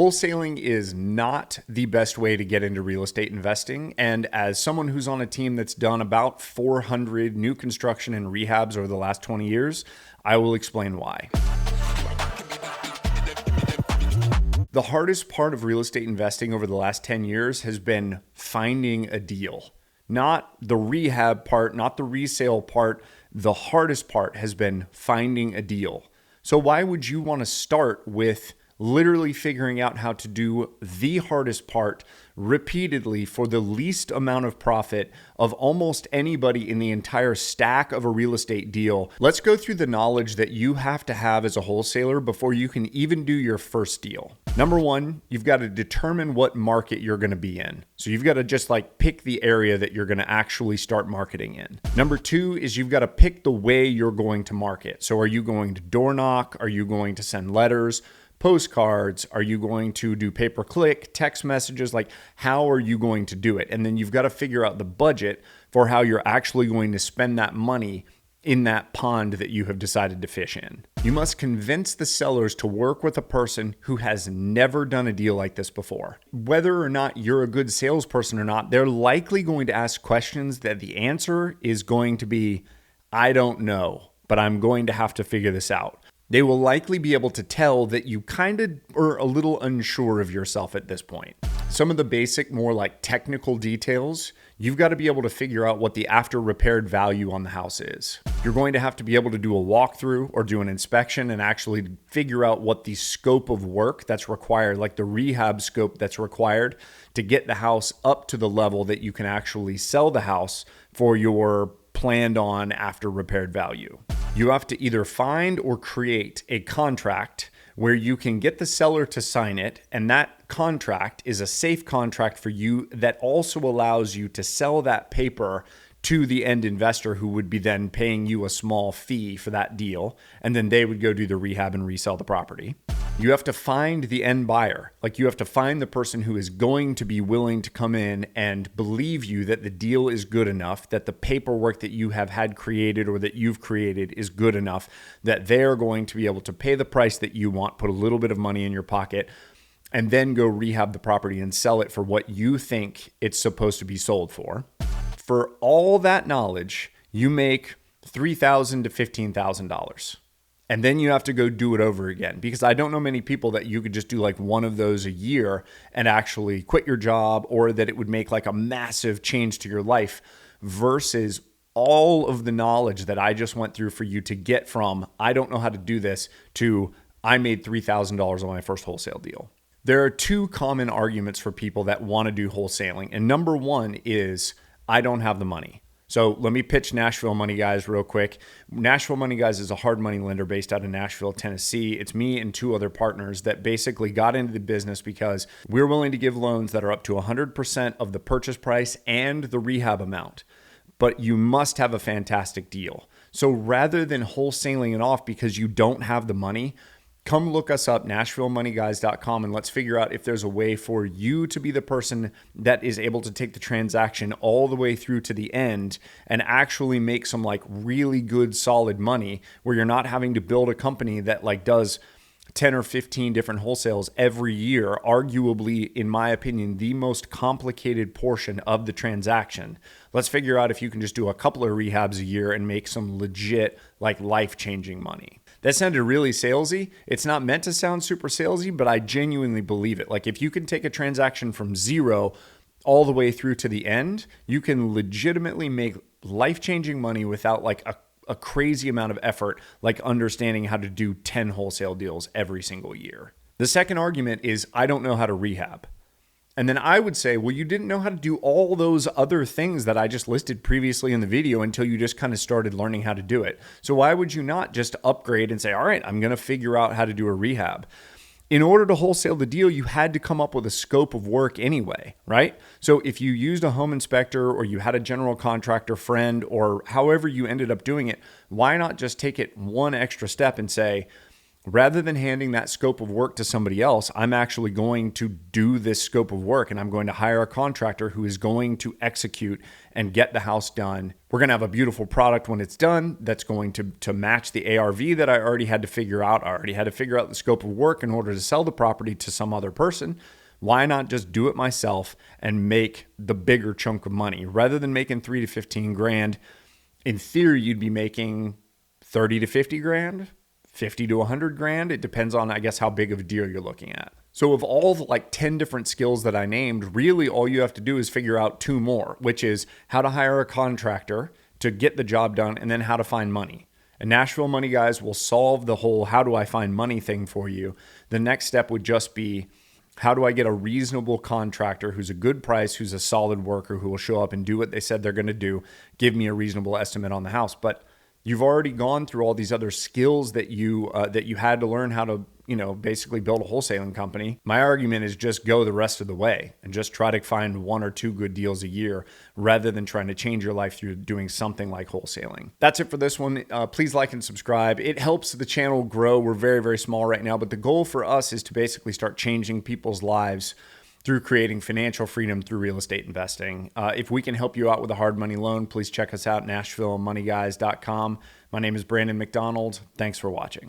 Wholesaling is not the best way to get into real estate investing. And as someone who's on a team that's done about 400 new construction and rehabs over the last 20 years, I will explain why. The hardest part of real estate investing over the last 10 years has been finding a deal. Not the rehab part, not the resale part. The hardest part has been finding a deal. So why would you want to start with literally figuring out how to do the hardest part repeatedly for the least amount of profit of almost anybody in the entire stack of a real estate deal? Let's go through the knowledge that you have to have as a wholesaler before you can even do your first deal. Number one, you've got to determine what market you're going to be in. So you've got to just pick the area that you're going to actually start marketing in. Number two is you've got to pick the way you're going to market. So are you going to door knock? Are you going to send letters? Postcards? Are you going to do pay-per-click, text messages? How are you going to do it? And then you've got to figure out the budget for how you're actually going to spend that money in that pond that you have decided to fish in. You must convince the sellers to work with a person who has never done a deal like this before. Whether or not you're a good salesperson or not, they're likely going to ask questions that the answer is going to be, I don't know, but I'm going to have to figure this out. They will likely be able to tell that you kind of are a little unsure of yourself at this point. Some of the basic, more technical details, you've got to be able to figure out what the after repaired value on the house is. You're going to have to be able to do a walkthrough or do an inspection and actually figure out what the scope of work that's required, like the rehab scope that's required to get the house up to the level that you can actually sell the house for your planned on after repaired value. You have to either find or create a contract where you can get the seller to sign it, and that contract is a safe contract for you that also allows you to sell that paper to the end investor who would be then paying you a small fee for that deal, and then they would go do the rehab and resell the property. You have to find the end buyer. You have to find the person who is going to be willing to come in and believe you that the deal is good enough, that the paperwork that you have had created or that you've created is good enough, that they're going to be able to pay the price that you want, put a little bit of money in your pocket, and then go rehab the property and sell it for what you think it's supposed to be sold for. For all that knowledge, you make $3,000 to $15,000. And then you have to go do it over again, because I don't know many people that you could just do one of those a year and actually quit your job, or that it would make a massive change to your life versus all of the knowledge that I just went through for you to get from, I don't know how to do this, to I made $3,000 on my first wholesale deal. There are two common arguments for people that want to do wholesaling. And number one is, I don't have the money. So let me pitch Nashville Money Guys real quick. Nashville Money Guys is a hard money lender based out of Nashville, Tennessee. It's me and two other partners that basically got into the business because we're willing to give loans that are up to 100% of the purchase price and the rehab amount. But you must have a fantastic deal. So rather than wholesaling it off because you don't have the money, come look us up, NashvilleMoneyGuys.com, and let's figure out if there's a way for you to be the person that is able to take the transaction all the way through to the end and actually make some really good solid money where you're not having to build a company that does 10 or 15 different wholesales every year, arguably, in my opinion, the most complicated portion of the transaction. Let's figure out if you can just do a couple of rehabs a year and make some legit, life-changing money. That sounded really salesy. It's not meant to sound super salesy, but I genuinely believe it. If you can take a transaction from zero all the way through to the end, you can legitimately make life-changing money without a crazy amount of effort, understanding how to do 10 wholesale deals every single year. The second argument is, I don't know how to rehab. And then I would say, well, you didn't know how to do all those other things that I just listed previously in the video until you just kind of started learning how to do it. So why would you not just upgrade and say, all right, I'm going to figure out how to do a rehab? In order to wholesale the deal, you had to come up with a scope of work anyway, right? So if you used a home inspector or you had a general contractor friend or however you ended up doing it, why not just take it one extra step and say, rather than handing that scope of work to somebody else, I'm actually going to do this scope of work, and I'm going to hire a contractor who is going to execute and get the house done. We're going to have a beautiful product when it's done that's going to match the ARV that I already had to figure out. I already had to figure out the scope of work in order to sell the property to some other person. Why not just do it myself and make the bigger chunk of money? Rather than making 3 to 15 grand, in theory, you'd be making 30 to 50 grand, 50 to 100 grand. It depends on, I guess, how big of a deal you're looking at. So of all the 10 different skills that I named, really all you have to do is figure out 2 more, which is how to hire a contractor to get the job done, and then how to find money. And Nashville Money Guys will solve the whole how do I find money thing for you. The next step would just be, how do I get a reasonable contractor who's a good price, who's a solid worker, who will show up and do what they said they're going to do, give me a reasonable estimate on the house. But you've already gone through all these other skills that you had to learn how to, basically build a wholesaling company. My argument is just go the rest of the way and just try to find 1 or 2 good deals a year rather than trying to change your life through doing something like wholesaling. That's it for this one. Please like and subscribe. It helps the channel grow. We're very, very small right now, but the goal for us is to basically start changing people's lives through creating financial freedom through real estate investing. If we can help you out with a hard money loan, please check us out, NashvilleMoneyGuys.com. My name is Brandon McDonald. Thanks for watching.